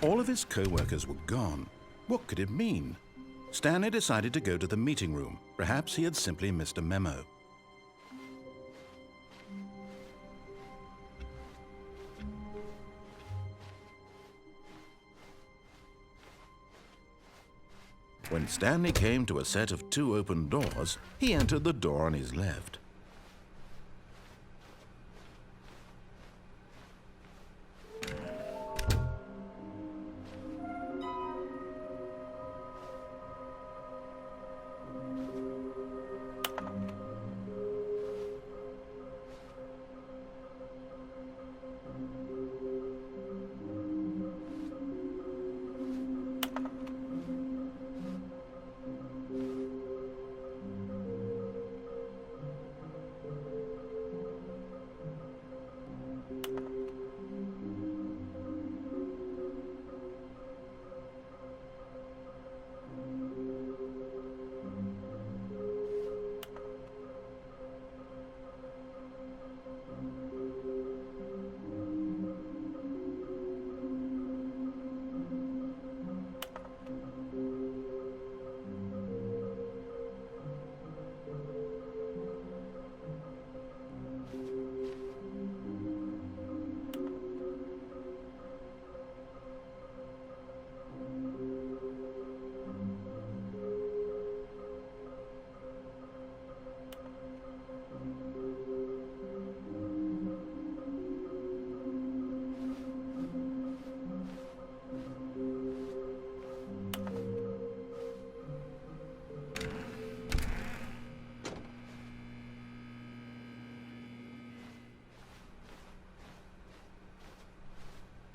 All of his co-workers were gone. What could it mean? Stanley decided to go to the meeting room. Perhaps he had simply missed a memo. When Stanley came to a set of 2 open doors, he entered the door on his left.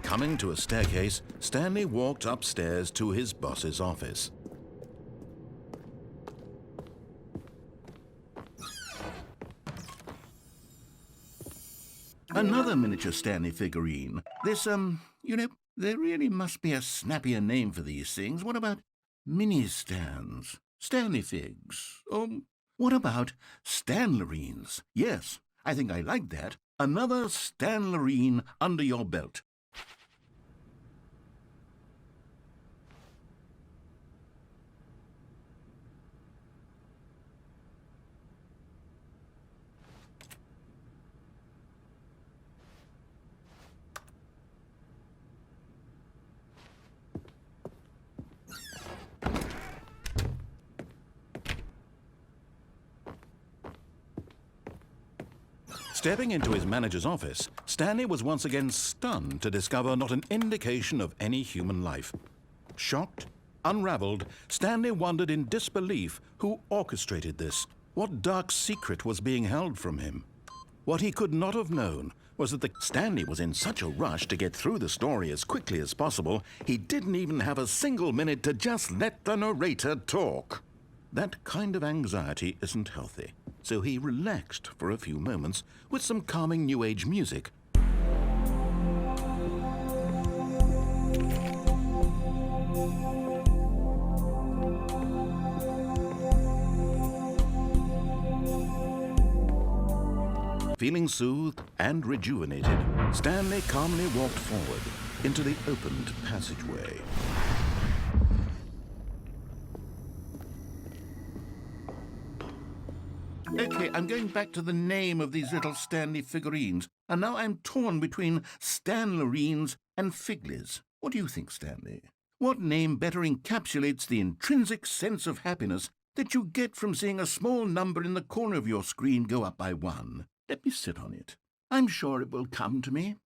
Coming to a staircase, Stanley walked upstairs to his boss's office. Another miniature Stanley figurine. This, there really must be a snappier name for these things. What about mini-stands? Stanley figs? What about Stanlerines? Yes, I think I like that. Another Stanlerine under your belt. Stepping into his manager's office, Stanley was once again stunned to discover not an indication of any human life. Shocked, unraveled, Stanley wondered in disbelief who orchestrated this. What dark secret was being held from him? What he could not have known was that Stanley was in such a rush to get through the story as quickly as possible, he didn't even have a single minute to just let the narrator talk. That kind of anxiety isn't healthy. So he relaxed for a few moments with some calming New Age music. Feeling soothed and rejuvenated, Stanley calmly walked forward into the opened passageway. Okay, I'm going back to the name of these little Stanley figurines, and now I'm torn between Stanlerines and Figlies. What do you think, Stanley? What name better encapsulates the intrinsic sense of happiness that you get from seeing a small number in the corner of your screen go up by 1? Let me sit on it. I'm sure it will come to me.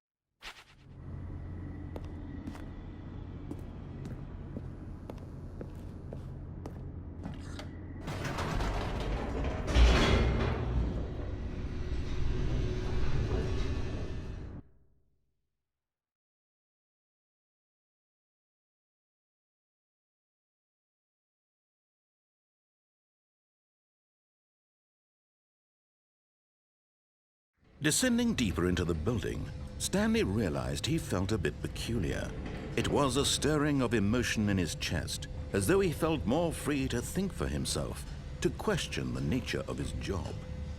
Descending deeper into the building, Stanley realized he felt a bit peculiar. It was a stirring of emotion in his chest. as though he felt more free to think for himself, to question the nature of his job.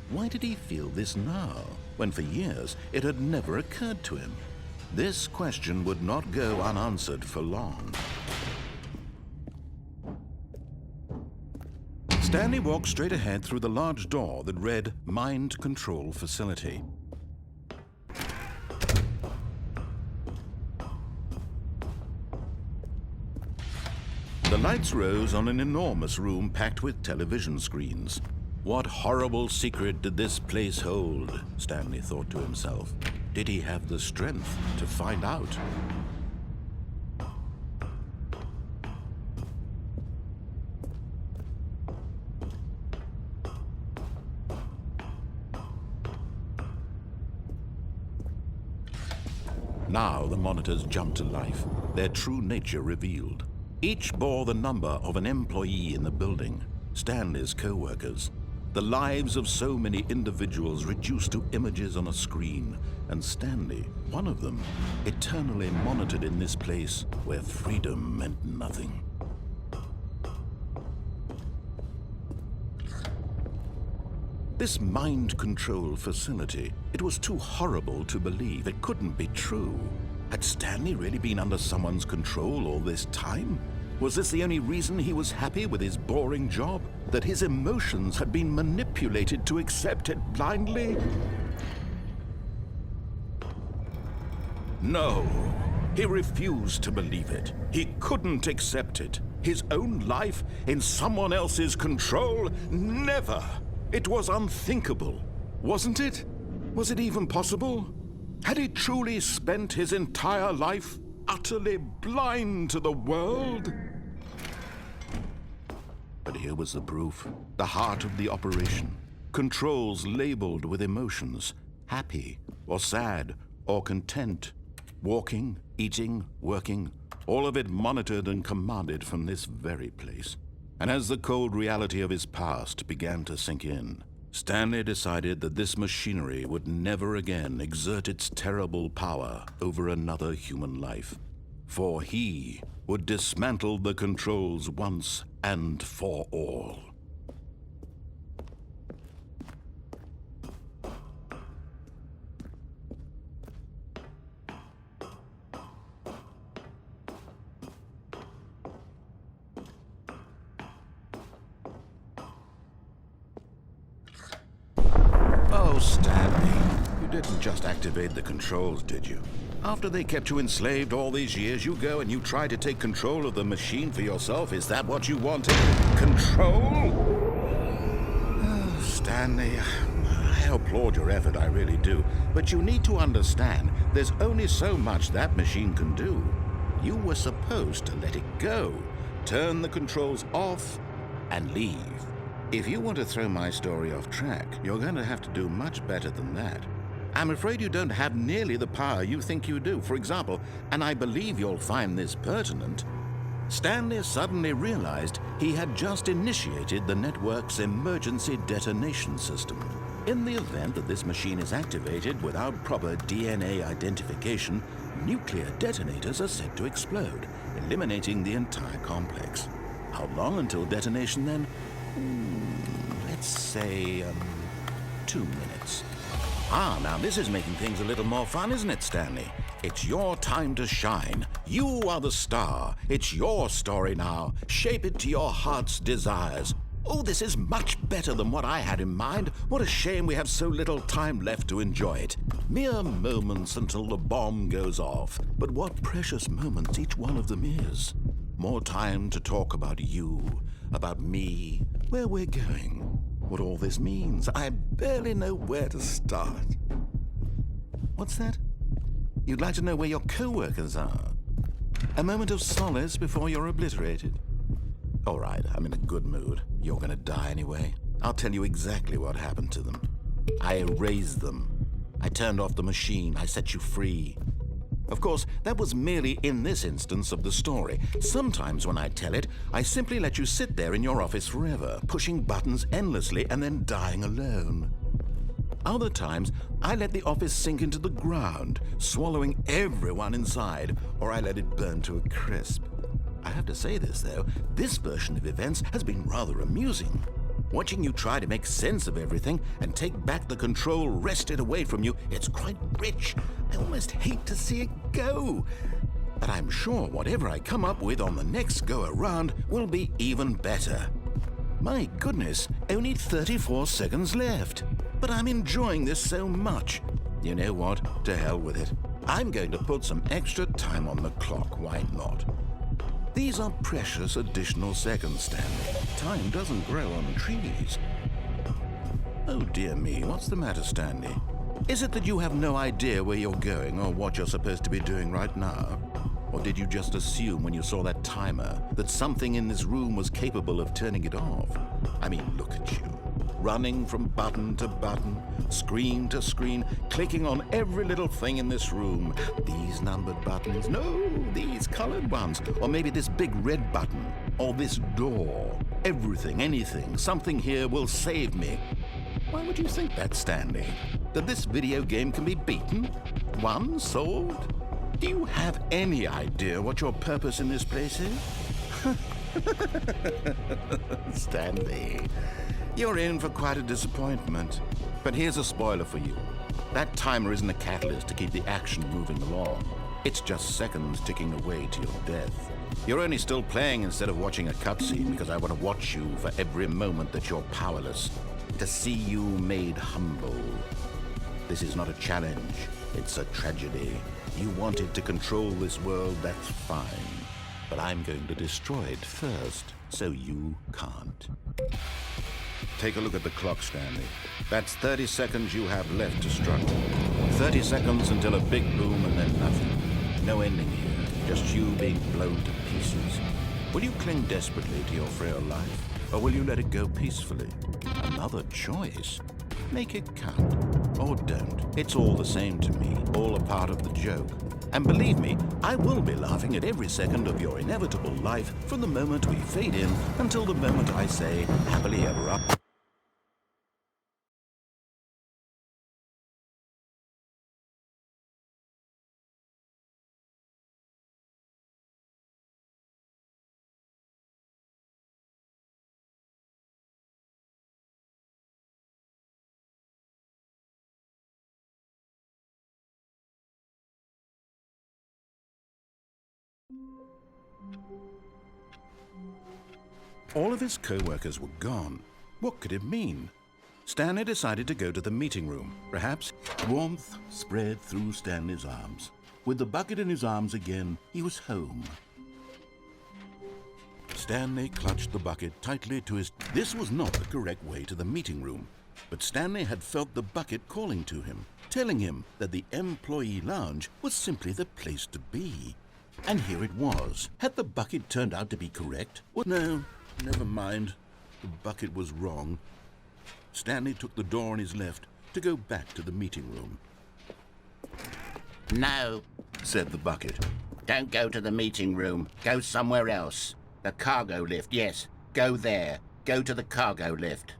Why did he feel this now, when for years it had never occurred to him? This question would not go unanswered for long. Stanley walked straight ahead through the large door that read Mind Control Facility. The lights rose on an enormous room packed with television screens. What horrible secret did this place hold? Stanley thought to himself. Did he have the strength to find out? Now the monitors jumped to life, their true nature revealed. Each bore the number of an employee in the building, Stanley's co-workers. The lives of so many individuals reduced to images on a screen, and Stanley, one of them, eternally monitored in this place where freedom meant nothing. This mind control facility, it was too horrible to believe. It couldn't be true. Had Stanley really been under someone's control all this time? Was this the only reason he was happy with his boring job? That his emotions had been manipulated to accept it blindly? No, he refused to believe it. He couldn't accept it. His own life in someone else's control? Never! It was unthinkable, wasn't it? Was it even possible? Had he truly spent his entire life utterly blind to the world? But here was the proof, the heart of the operation. Controls labeled with emotions, happy or sad or content. Walking, eating, working, all of it monitored and commanded from this very place. And as the cold reality of his past began to sink in, Stanley decided that this machinery would never again exert its terrible power over another human life. For he would dismantle the controls once and for all. Oh, Stanley, you didn't just activate the controls, did you? After they kept you enslaved all these years, you go and you try to take control of the machine for yourself. Is that what you wanted? Control? Oh, Stanley, I applaud your effort, I really do. But you need to understand, there's only so much that machine can do. You were supposed to let it go, turn the controls off, and leave. If you want to throw my story off track, you're going to have to do much better than that. I'm afraid you don't have nearly the power you think you do. For example, and I believe you'll find this pertinent, Stanley suddenly realized he had just initiated the network's emergency detonation system. In the event that this machine is activated without proper DNA identification, nuclear detonators are set to explode, eliminating the entire complex. How long until detonation then? Let's say, 2 minutes. Ah, now this is making things a little more fun, isn't it, Stanley? It's your time to shine. You are the star. It's your story now. Shape it to your heart's desires. Oh, this is much better than what I had in mind. What a shame we have so little time left to enjoy it. Mere moments until the bomb goes off. But what precious moments each one of them is. More time to talk about you, about me, where we're going, what all this means. I barely know where to start. What's that? You'd like to know where your co-workers are? A moment of solace before you're obliterated? All right, I'm in a good mood. You're gonna die anyway. I'll tell you exactly what happened to them. I erased them. I turned off the machine. I set you free. Of course, that was merely in this instance of the story. Sometimes when I tell it, I simply let you sit there in your office forever, pushing buttons endlessly and then dying alone. Other times, I let the office sink into the ground, swallowing everyone inside, or I let it burn to a crisp. I have to say this, though, this version of events has been rather amusing. Watching you try to make sense of everything and take back the control wrested away from you, it's quite rich. I almost hate to see it go. But I'm sure whatever I come up with on the next go-around will be even better. My goodness, only 34 seconds left. But I'm enjoying this so much. You know what? To hell with it. I'm going to put some extra time on the clock, why not? These are precious additional seconds, Stanley. Time doesn't grow on trees. Oh dear me, what's the matter, Stanley? Is it that you have no idea where you're going or what you're supposed to be doing right now? Or did you just assume when you saw that timer that something in this room was capable of turning it off? I mean, look at you. Running from button to button, screen to screen, clicking on every little thing in this room. These numbered buttons, no, these colored ones. Or maybe this big red button, or this door. Everything, anything, something here will save me. Why would you think that, Stanley? That this video game can be beaten? Won? Solved? Do you have any idea what your purpose in this place is? Stanley, you're in for quite a disappointment. But here's a spoiler for you. That timer isn't a catalyst to keep the action moving along. It's just seconds ticking away to your death. You're only still playing instead of watching a cutscene because I want to watch you for every moment that you're powerless. To see you made humble. This is not a challenge. It's a tragedy. You wanted to control this world, that's fine. But I'm going to destroy it first, so you can't. Take a look at the clock, Stanley. That's 30 seconds you have left to struggle. 30 seconds until a big boom and then nothing. No ending here, just you being blown to pieces. Will you cling desperately to your frail life, or will you let it go peacefully? Another choice. Make it count. Or don't. It's all the same to me, all a part of the joke. And believe me, I will be laughing at every second of your inevitable life from the moment we fade in until the moment I say, happily ever up. All of his co-workers were gone. What could it mean? Stanley decided to go to the meeting room. Perhaps warmth spread through Stanley's arms. With the bucket in his arms again, he was home. Stanley clutched the bucket tightly to his... This was not the correct way to the meeting room. But Stanley had felt the bucket calling to him, telling him that the employee lounge was simply the place to be. And here it was. Had the bucket turned out to be correct? Well, no, never mind. The bucket was wrong. Stanley took the door on his left to go back to the meeting room. No, Said the bucket. don't go to the meeting room. Go somewhere else. The cargo lift, yes. Go there. Go to the cargo lift.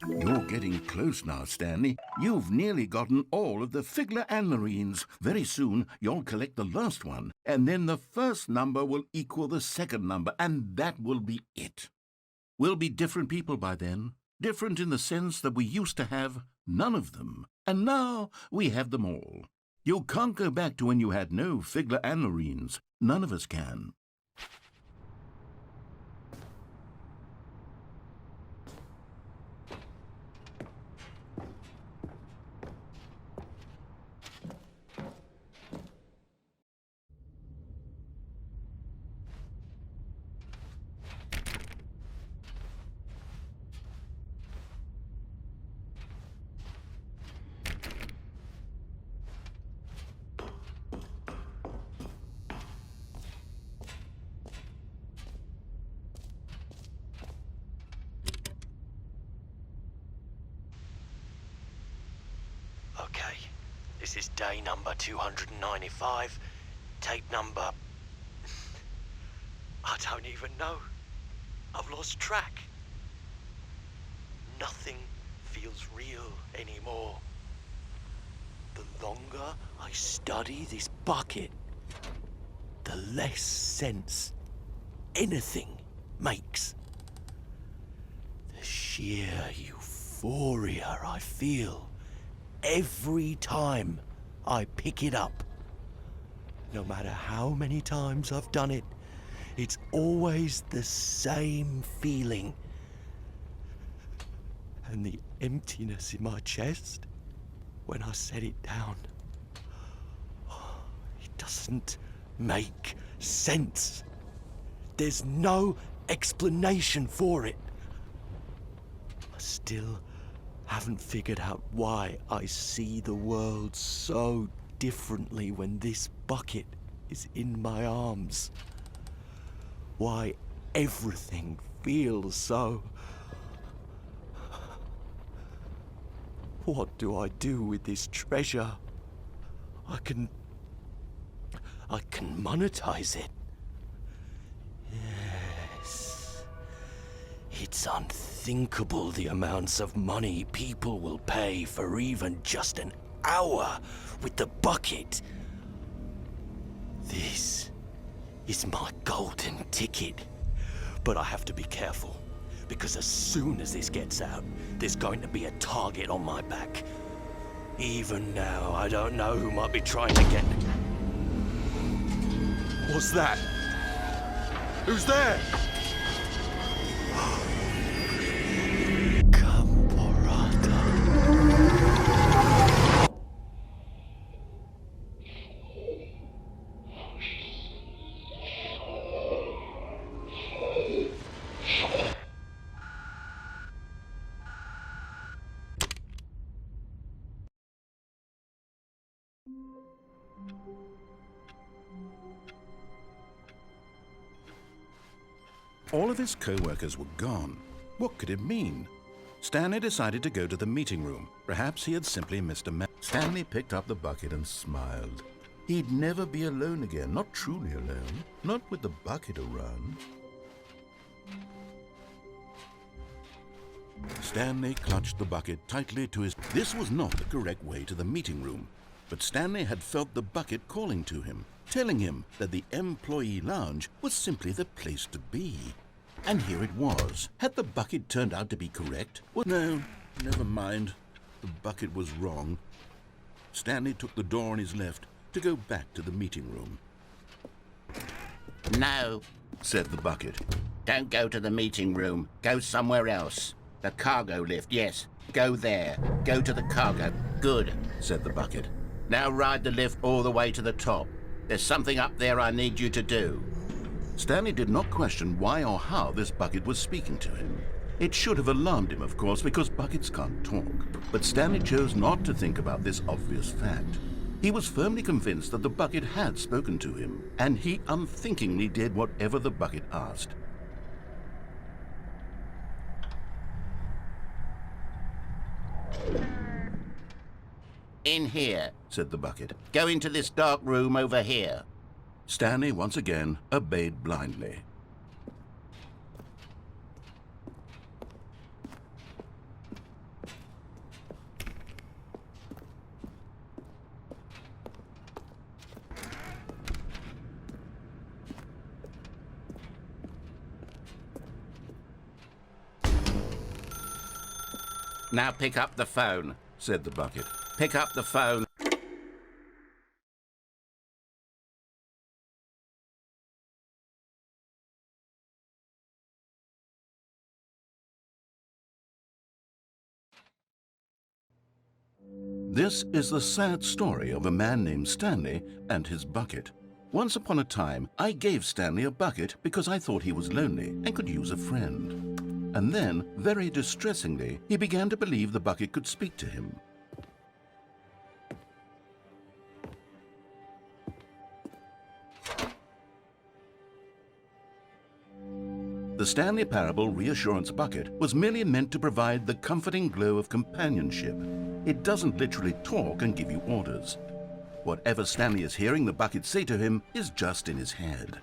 You're getting close now, Stanley. You've nearly gotten all of the Figler and Marines. Very soon, you'll collect the last one, and then the first number will equal the second number, and that will be it. We'll be different people by then. Different in the sense that we used to have none of them, and now we have them all. You can't go back to when you had no Figler and Marines. None of us can. Okay, this is day number 295, tape number... I don't even know. I've lost track. Nothing feels real anymore. The longer I study this bucket, the less sense anything makes. The sheer euphoria I feel every time I pick it up. No matter how many times I've done it, it's always the same feeling. And the emptiness in my chest when I set it down, it doesn't make sense. There's no explanation for it. I still haven't figured out why I see the world so differently when this bucket is in my arms. Why everything feels so... What do I do with this treasure? I can monetize it. Yes. It's unthinkable the amounts of money people will pay for even just an hour with the bucket. This is my golden ticket. But I have to be careful, because as soon as this gets out, there's going to be a target on my back. Even now, I don't know who might be trying to get... What's that? Who's there? Camporata. All of his co-workers were gone. What could it mean? Stanley decided to go to the meeting room. Perhaps he had simply missed a message. Stanley picked up the bucket and smiled. He'd never be alone again, not truly alone, not with the bucket around. Stanley clutched the bucket tightly to his... This was not the correct way to the meeting room, but Stanley had felt the bucket calling to him, telling him that the employee lounge was simply the place to be. And here it was. Had the bucket turned out to be correct? Well, no, never mind. The bucket was wrong. Stanley took the door on his left to go back to the meeting room. No, Said the bucket. don't go to the meeting room. Go somewhere else. The cargo lift, yes. Go there. Go to the cargo. Good, Said the bucket. now ride the lift all the way to the top. There's something up there I need you to do. Stanley did not question why or how this bucket was speaking to him. It should have alarmed him, of course, because buckets can't talk. But Stanley chose not to think about this obvious fact. He was firmly convinced that the bucket had spoken to him, and he unthinkingly did whatever the bucket asked. In here. Said the bucket. Go into this dark room over here. Stanley once again obeyed blindly. Now pick up the phone. Said the bucket. Pick up the phone. This is the sad story of a man named Stanley and his bucket. Once upon a time, I gave Stanley a bucket because I thought he was lonely and could use a friend. And then, very distressingly, he began to believe the bucket could speak to him. The Stanley Parable Reassurance Bucket was merely meant to provide the comforting glow of companionship. It doesn't literally talk and give you orders. Whatever Stanley is hearing the bucket say to him is just in his head.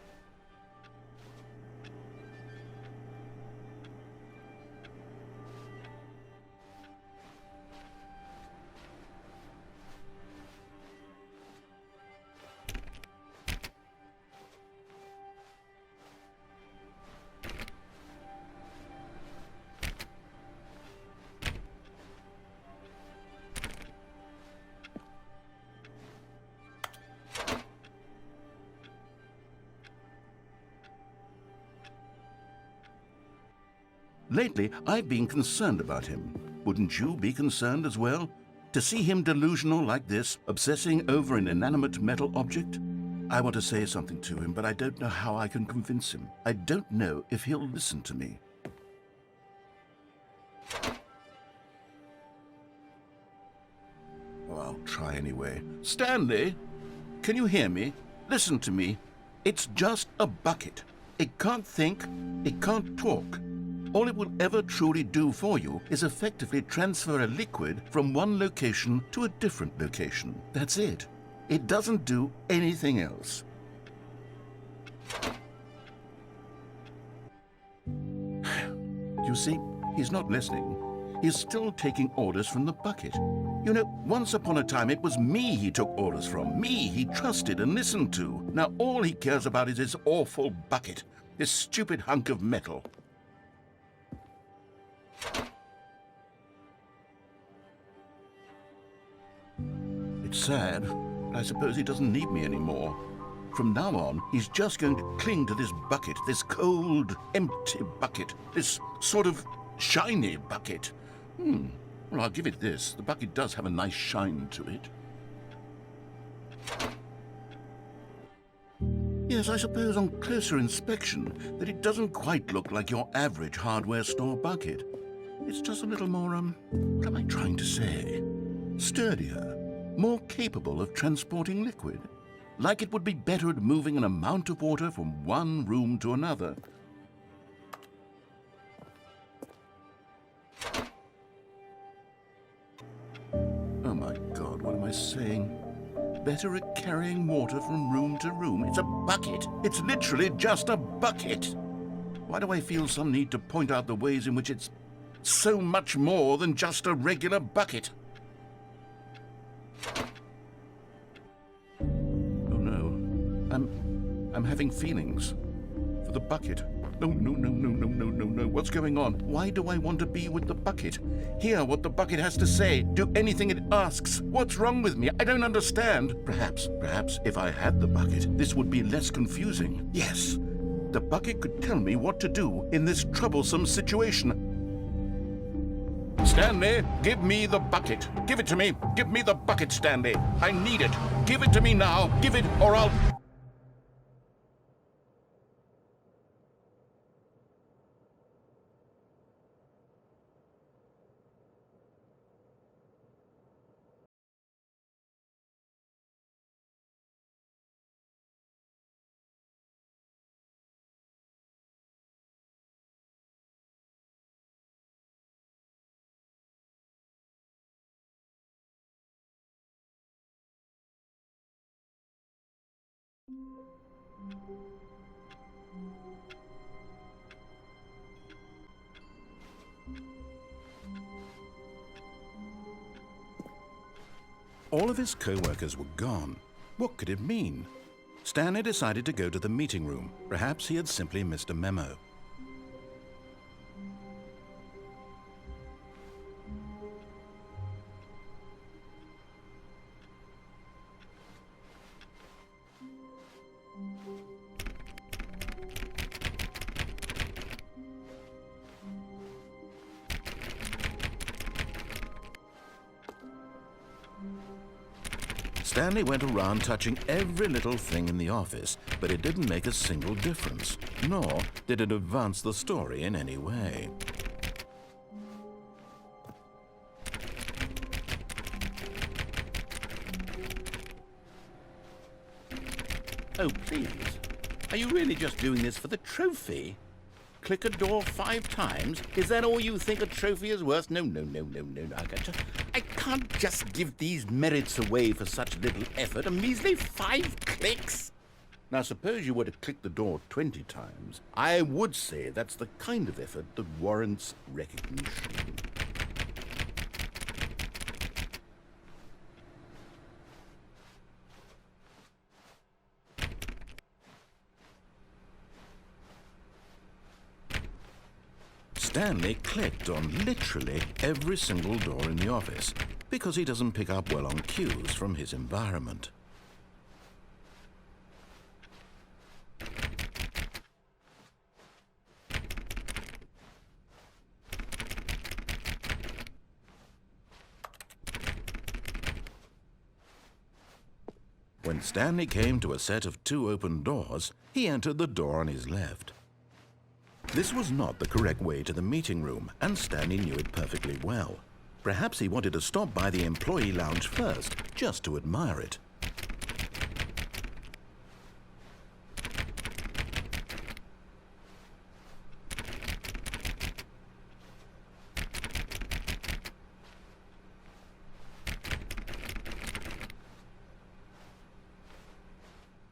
Lately, I've been concerned about him. Wouldn't you be concerned as well? To see him delusional like this, obsessing over an inanimate metal object? I want to say something to him, but I don't know how I can convince him. I don't know if he'll listen to me. Oh, I'll try anyway. Stanley, can you hear me? Listen to me. It's just a bucket. It can't think, it can't talk. All it will ever truly do for you is effectively transfer a liquid from one location to a different location. That's it. It doesn't do anything else. You see, he's not listening. He's still taking orders from the bucket. You know, once upon a time it was me he took orders from. Me he trusted and listened to. Now all he cares about is this awful bucket. This stupid hunk of metal. It's sad, but I suppose he doesn't need me anymore. From now on, he's just going to cling to this bucket, this cold, empty bucket, this sort of shiny bucket. Well, I'll give it this. The bucket does have a nice shine to it. Yes, I suppose on closer inspection that it doesn't quite look like your average hardware store bucket. It's just a little more, what am I trying to say? Sturdier, more capable of transporting liquid. Like it would be better at moving an amount of water from one room to another. Oh my God, what am I saying? Better at carrying water from room to room. It's a bucket. It's literally just a bucket. Why do I feel some need to point out the ways in which it's so much more than just a regular bucket? Oh no, I'm having feelings for the bucket. No, no, no, no, no, no, no, no. What's going on? Why do I want to be with the bucket? Hear what the bucket has to say. Do anything it asks. What's wrong with me? I don't understand. Perhaps if I had the bucket, this would be less confusing. Yes, the bucket could tell me what to do in this troublesome situation. Stanley, give me the bucket. Give it to me. Give me the bucket, Stanley. I need it. Give it to me now. Give it, or I'll... All of his co-workers were gone. What could it mean? Stanley decided to go to the meeting room. Perhaps he had simply missed a memo. Stanley went around touching every little thing in the office, but it didn't make a single difference, nor did it advance the story in any way. Oh, please. Are you really just doing this for the trophy? Click a door 5 times? Is that all you think a trophy is worth? No, no, no, no, no. I can't just give these merits away for such little effort. A measly 5 clicks? Now, suppose you were to click the door 20 times. I would say that's the kind of effort that warrants recognition. Stanley clicked on literally every single door in the office because he doesn't pick up well on cues from his environment. When Stanley came to a set of 2 open doors, he entered the door on his left. This was not the correct way to the meeting room, and Stanley knew it perfectly well. Perhaps he wanted to stop by the employee lounge first, just to admire it.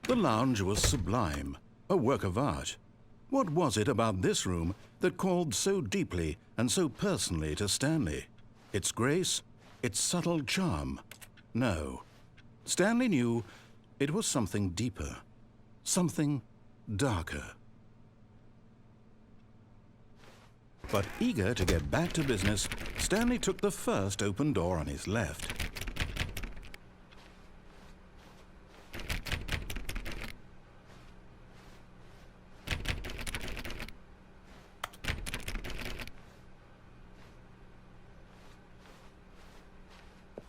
The lounge was sublime, a work of art. What was it about this room that called so deeply and so personally to Stanley? Its grace? Its subtle charm? No. Stanley knew it was something deeper, something darker. But eager to get back to business, Stanley took the first open door on his left.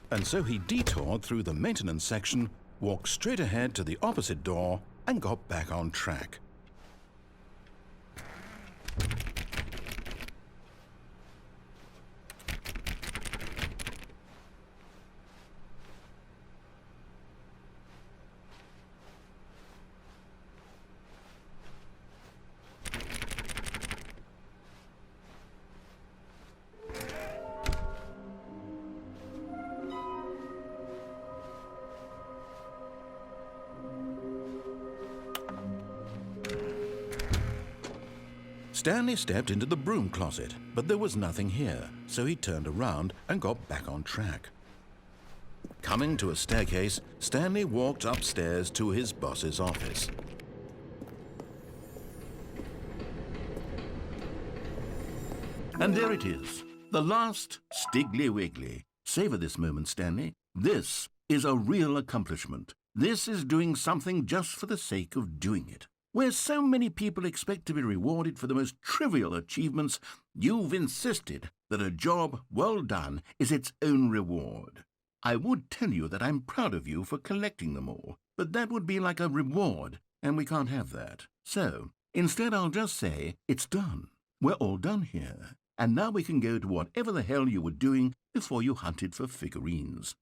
And so he detoured through the maintenance section, walked straight ahead to the opposite door, and got back on track. Stanley stepped into the broom closet, but there was nothing here, so he turned around and got back on track. Coming to a staircase, Stanley walked upstairs to his boss's office. And there it is, the last Stiggly Wiggly. Savor this moment, Stanley. This is a real accomplishment. This is doing something just for the sake of doing it. Where so many people expect to be rewarded for the most trivial achievements, you've insisted that a job well done is its own reward. I would tell you that I'm proud of you for collecting them all, but that would be like a reward, and we can't have that. So, instead I'll just say, it's done. We're all done here. And now we can go to whatever the hell you were doing before you hunted for figurines.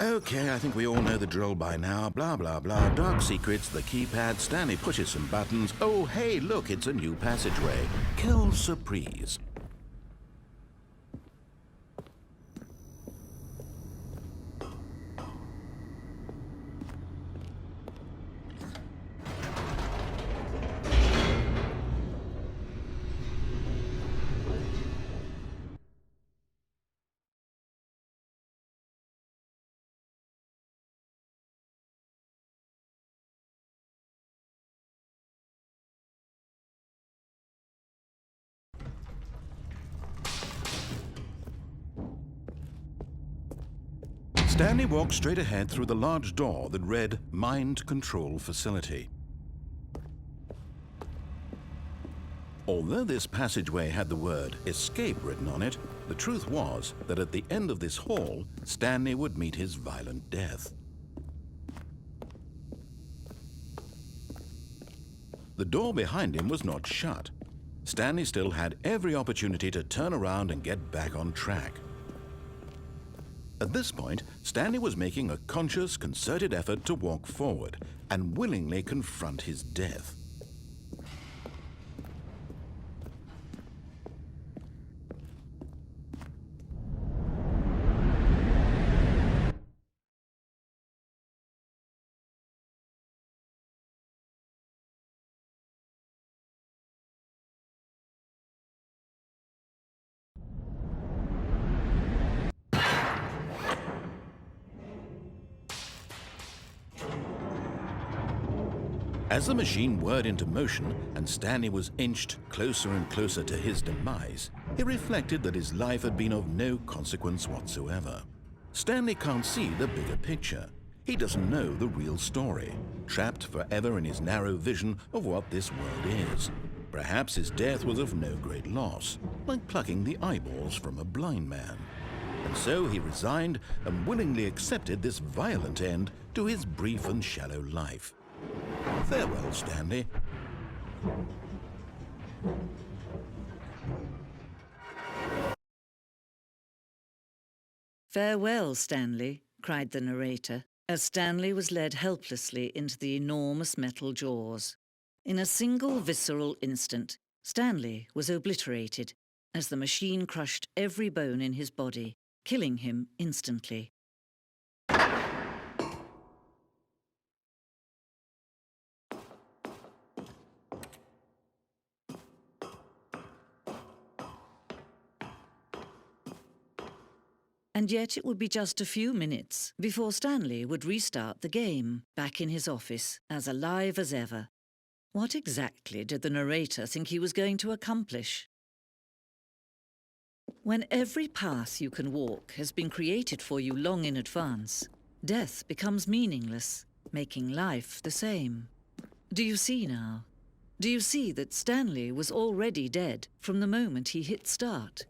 Okay, I think we all know the drill by now. Blah, blah, blah. Dark secrets, the keypad. Stanley pushes some buttons. Oh, hey, look, it's a new passageway. Quelle surprise. Stanley walked straight ahead through the large door that read Mind Control Facility. Although this passageway had the word escape written on it, the truth was that at the end of this hall, Stanley would meet his violent death. The door behind him was not shut. Stanley still had every opportunity to turn around and get back on track. At this point, Stanley was making a conscious, concerted effort to walk forward and willingly confront his death. As the machine whirred into motion and Stanley was inched closer and closer to his demise, he reflected that his life had been of no consequence whatsoever. Stanley can't see the bigger picture. He doesn't know the real story, trapped forever in his narrow vision of what this world is. Perhaps his death was of no great loss, like plucking the eyeballs from a blind man. And so he resigned and willingly accepted this violent end to his brief and shallow life. Farewell, Stanley. "Farewell, Stanley," cried the narrator, as Stanley was led helplessly into the enormous metal jaws. In a single visceral instant, Stanley was obliterated as the machine crushed every bone in his body, killing him instantly. And yet it would be just a few minutes before Stanley would restart the game, back in his office, as alive as ever. What exactly did the narrator think he was going to accomplish? When every path you can walk has been created for you long in advance, death becomes meaningless, making life the same. Do you see now? Do you see that Stanley was already dead from the moment he hit start?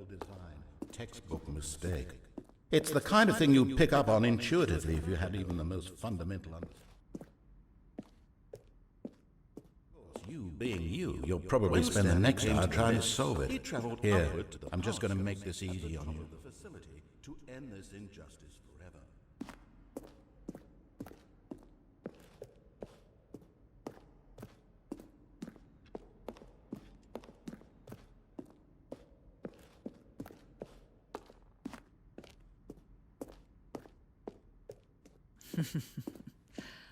design. Textbook mistake. It's the kind of thing you'd pick up on intuitively if you had even the most fundamental understanding. You being you, you'll probably spend the next hour trying to solve it. Here, I'm just going to make this easy on you. The facility to end this injustice forever.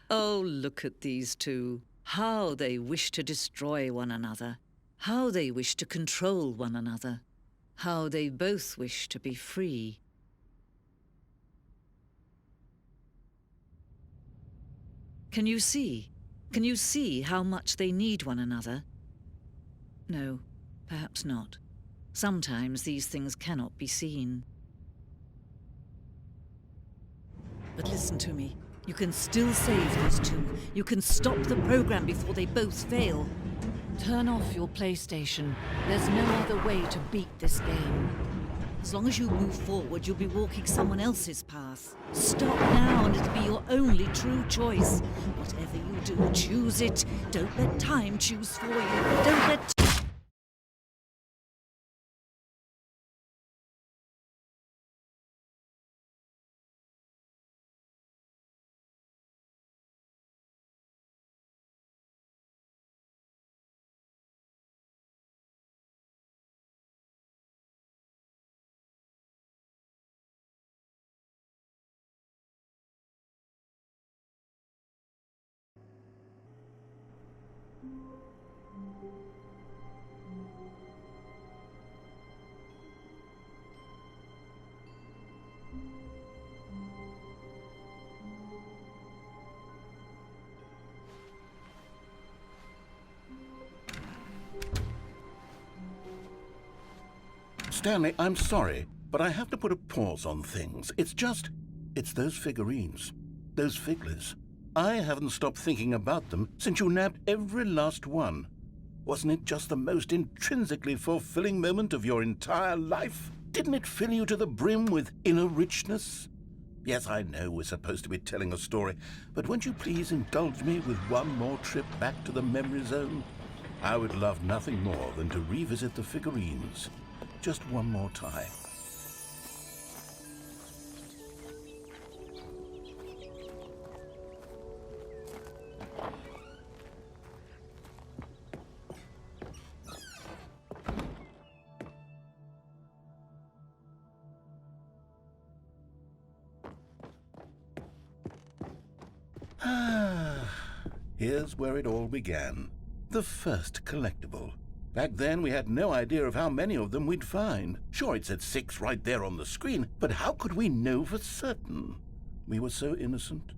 Oh, look at these two. How they wish to destroy one another. How they wish to control one another. How they both wish to be free. Can you see? Can you see how much they need one another? No, perhaps not. Sometimes these things cannot be seen. But listen to me. You can still save these two. You can stop the program before they both fail. Turn off your PlayStation. There's no other way to beat this game. As long as you move forward, you'll be walking someone else's path. Stop now and it'll be your only true choice. Whatever you do, choose it. Don't let time choose for you. Don't let... Stanley, I'm sorry, but I have to put a pause on things. It's those figurines, those figglers. I haven't stopped thinking about them since you nabbed every last one. Wasn't it just the most intrinsically fulfilling moment of your entire life? Didn't it fill you to the brim with inner richness? Yes, I know we're supposed to be telling a story, but won't you please indulge me with one more trip back to the memory zone? I would love nothing more than to revisit the figurines. Just one more time. Here's where it all began. The first collectible. Back then, we had no idea of how many of them we'd find. Sure, it said 6 right there on the screen, but how could we know for certain? We were so innocent.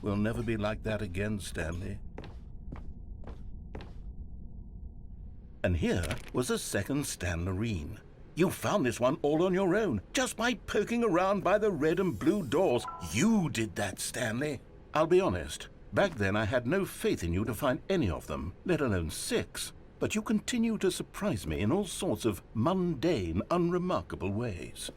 We'll never be like that again, Stanley. And here was a second Stanlerine. You found this one all on your own, just by poking around by the red and blue doors. You did that, Stanley. I'll be honest. Back then, I had no faith in you to find any of them, let alone 6. But you continue to surprise me in all sorts of mundane, unremarkable ways.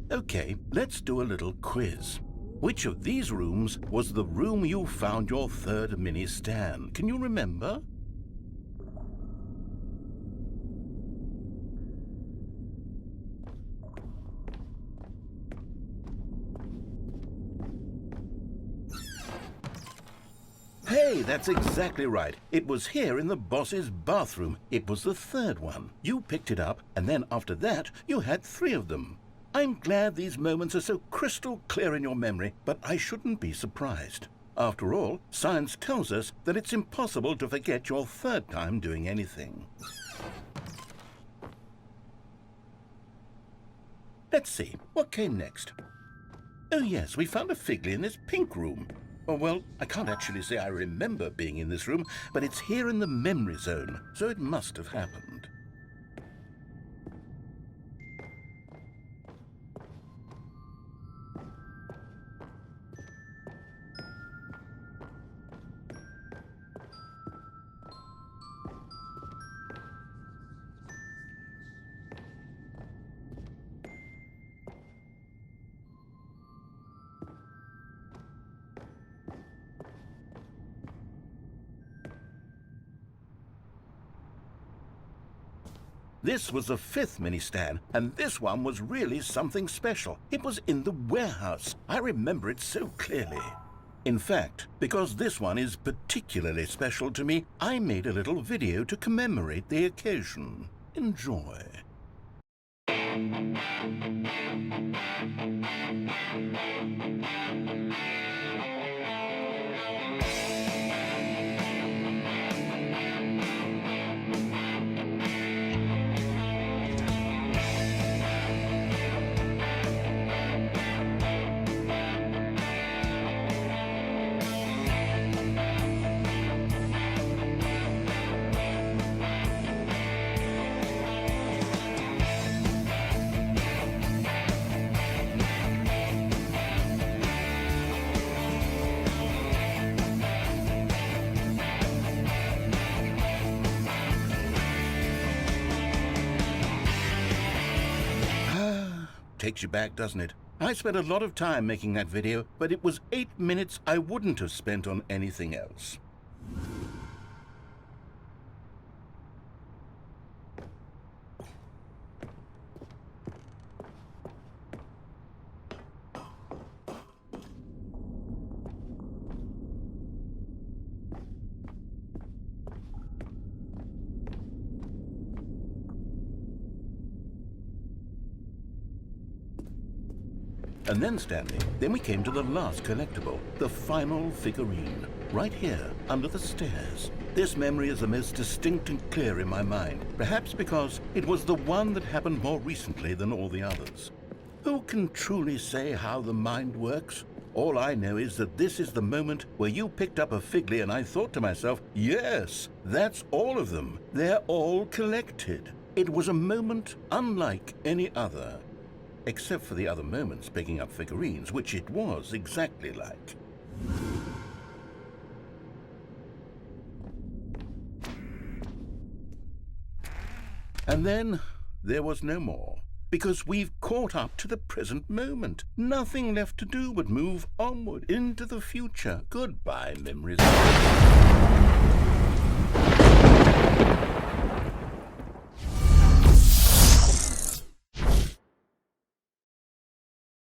Okay, let's do a little quiz. Which of these rooms was the room you found your third mini Stan? Can you remember? Hey, that's exactly right. It was here in the boss's bathroom. It was the third one. You picked it up, and then after that, you had 3 of them. I'm glad these moments are so crystal clear in your memory, but I shouldn't be surprised. After all, science tells us that it's impossible to forget your third time doing anything. Let's see, what came next? Oh yes, we found a Figley in this pink room. Oh, well, I can't actually say I remember being in this room, but it's here in the memory zone, so it must have happened. This was the 5th mini-Stan, and this one was really something special. It was in the warehouse. I remember it so clearly. In fact, because this one is particularly special to me, I made a little video to commemorate the occasion. Enjoy. Takes you back, doesn't it? I spent a lot of time making that video, but it was 8 minutes I wouldn't have spent on anything else. And then, Stanley, then we came to the last collectible, the final figurine, right here, under the stairs. This memory is the most distinct and clear in my mind, perhaps because it was the one that happened more recently than all the others. Who can truly say how the mind works? All I know is that this is the moment where you picked up a Figley and I thought to myself, yes, that's all of them. They're all collected. It was a moment unlike any other. Except for the other moments picking up figurines, which it was exactly like. And then there was no more, because we've caught up to the present moment. Nothing left to do but move onward into the future. Goodbye, memories.